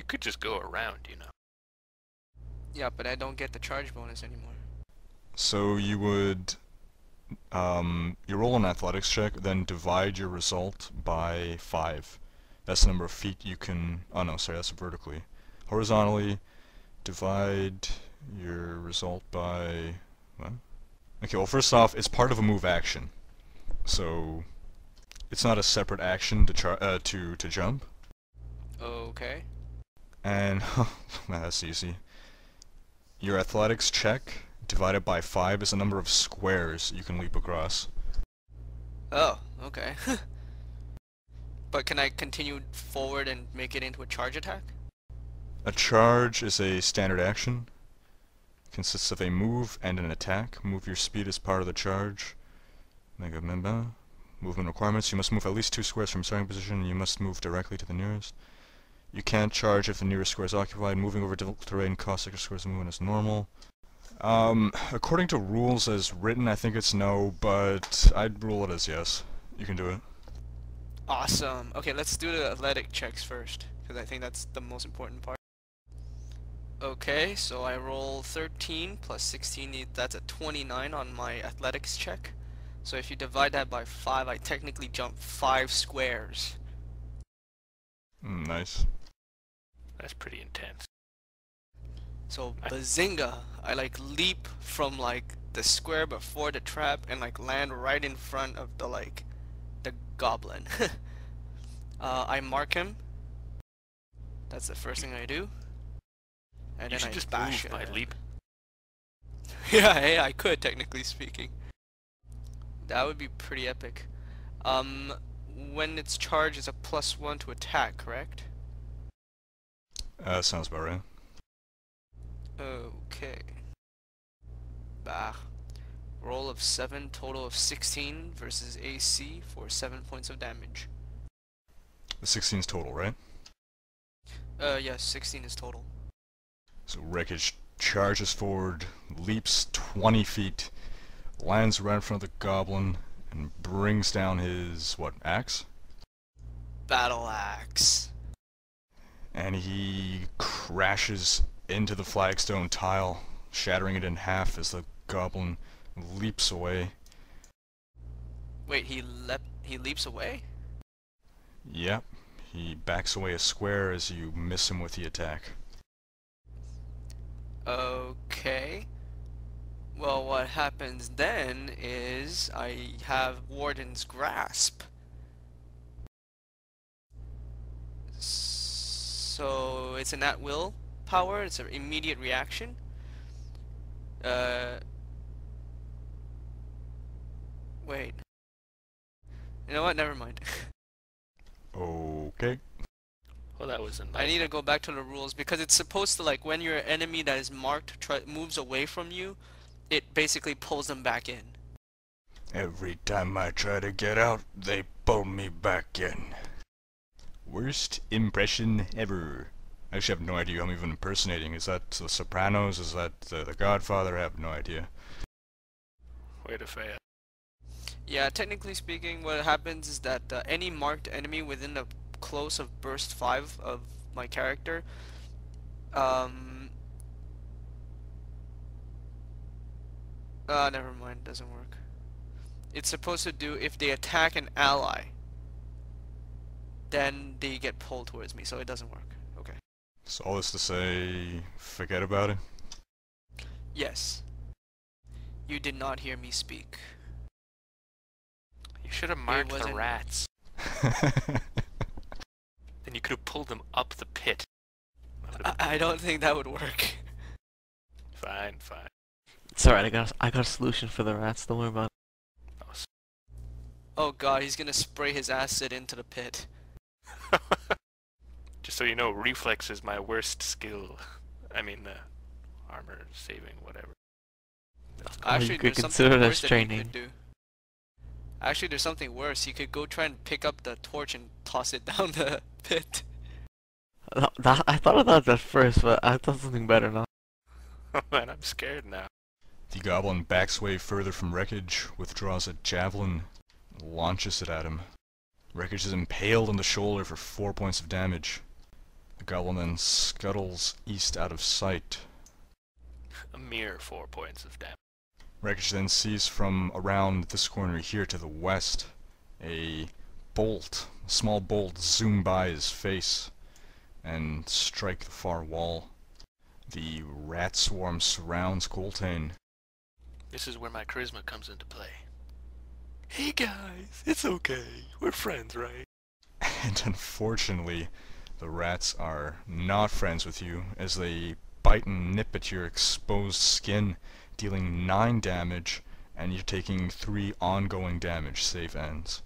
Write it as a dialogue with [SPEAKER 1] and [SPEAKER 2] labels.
[SPEAKER 1] You could just go around, you know.
[SPEAKER 2] Yeah, but I don't get the charge bonus anymore.
[SPEAKER 3] So you would, you roll an athletics check, then divide your result by 5. That's the number of feet you can, oh no, sorry, that's vertically. Horizontally, divide your result by, what? Okay, well first off, it's part of a move action. So, it's not a separate action to jump.
[SPEAKER 2] Okay.
[SPEAKER 3] And, man, that's easy. Your athletics check divided by 5 is the number of squares you can leap across.
[SPEAKER 2] Oh, okay. But can I continue forward and make it into a charge attack?
[SPEAKER 3] A charge is a standard action. Consists of a move and an attack. Move your speed as part of the charge. Movement requirements. You must move at least 2 squares from starting position, and you must move directly to the nearest. You can't charge if the nearest square is occupied. Moving over difficult terrain costs extra squares of movement as normal. According to rules as written, I think it's no, but I'd rule it as yes. You can do it.
[SPEAKER 2] Awesome. Okay, let's do the athletic checks first, because I think that's the most important part. Okay, so I roll 13 plus 16, that's a 29 on my athletics check. So if you divide that by 5, I technically jump 5 squares.
[SPEAKER 3] Nice.
[SPEAKER 1] That's pretty intense.
[SPEAKER 2] So bazinga! I like leap from like the square before the trap and like land right in front of the goblin. I mark him. That's the first thing I do. And
[SPEAKER 1] You
[SPEAKER 2] then
[SPEAKER 1] should
[SPEAKER 2] I
[SPEAKER 1] just
[SPEAKER 2] bash
[SPEAKER 1] move by
[SPEAKER 2] him.
[SPEAKER 1] leap.
[SPEAKER 2] Yeah, hey, I could technically speaking. That would be pretty epic. When it's charged, it's a +1 to attack, correct?
[SPEAKER 3] Sounds about right.
[SPEAKER 2] Okay. Bah. Roll of 7, total of 16 versus AC for 7 points of damage.
[SPEAKER 3] The 16's total, right?
[SPEAKER 2] Yes, 16 is total.
[SPEAKER 3] So Rekoj charges forward, leaps 20 feet, lands right in front of the goblin, and brings down his, what, axe?
[SPEAKER 2] Battleaxe.
[SPEAKER 3] And he crashes into the flagstone tile, shattering it in half as the goblin leaps away.
[SPEAKER 2] Wait, he leaps away?
[SPEAKER 3] Yep, he backs away a square as you miss him with the attack.
[SPEAKER 2] Okay. Well, what happens then is I have Warden's Grasp. So it's an at-will power, it's an immediate reaction. Wait. You know what? Never mind.
[SPEAKER 3] Okay.
[SPEAKER 1] Well, that was a
[SPEAKER 2] I need to go back to the rules because it's supposed to, like, when your enemy that is marked moves away from you, it basically pulls them back in.
[SPEAKER 3] Every time I try to get out, they pull me back in. Worst impression ever. I actually have no idea who I'm even impersonating. Is that The Sopranos? Is that The Godfather? I have no idea.
[SPEAKER 1] way to fail.
[SPEAKER 2] Yeah, technically speaking, what happens is that any marked enemy within the close of burst 5 of my character, never mind, doesn't work. It's supposed to do if they attack an ally, then they get pulled towards me, so it doesn't work. Okay.
[SPEAKER 3] So all this to say, forget about it?
[SPEAKER 2] Yes. You did not hear me speak.
[SPEAKER 1] You should have marked the
[SPEAKER 2] wasn't-
[SPEAKER 1] rats. Then you could have pulled them up the pit. That would've been
[SPEAKER 2] I don't think that would work.
[SPEAKER 1] fine, fine.
[SPEAKER 4] It's alright, I got a solution for the rats, don't worry about
[SPEAKER 1] Oh,
[SPEAKER 2] Oh god, he's gonna spray his acid into the pit.
[SPEAKER 1] Just so you know, reflex is my worst skill. I mean, armor saving, whatever.
[SPEAKER 2] Actually,
[SPEAKER 4] you could
[SPEAKER 2] there's
[SPEAKER 4] consider
[SPEAKER 2] something
[SPEAKER 4] it
[SPEAKER 2] worse
[SPEAKER 4] as
[SPEAKER 2] that you
[SPEAKER 4] training.
[SPEAKER 2] could do. Actually, there's something worse. You could go try and pick up the torch and toss it down the pit.
[SPEAKER 4] I thought of that at first, but I thought something better now.
[SPEAKER 1] Oh man, I'm scared now.
[SPEAKER 3] The goblin backs away further from Rekoj, withdraws a javelin, launches it at him. Rekoj is impaled on the shoulder for 4 points of damage. The The goblin then scuttles east out of sight.
[SPEAKER 1] A mere 4 points of damage.
[SPEAKER 3] Rekoj then sees from around this corner here to the west a small bolt zoom by his face and strike the far wall. The rat swarm surrounds Coltaine.
[SPEAKER 1] This is where my charisma comes into play. Hey guys, it's okay. We're friends, right?
[SPEAKER 3] And unfortunately, the rats are not friends with you as they bite and nip at your exposed skin, dealing 9 damage, and you're taking 3 ongoing damage, save ends.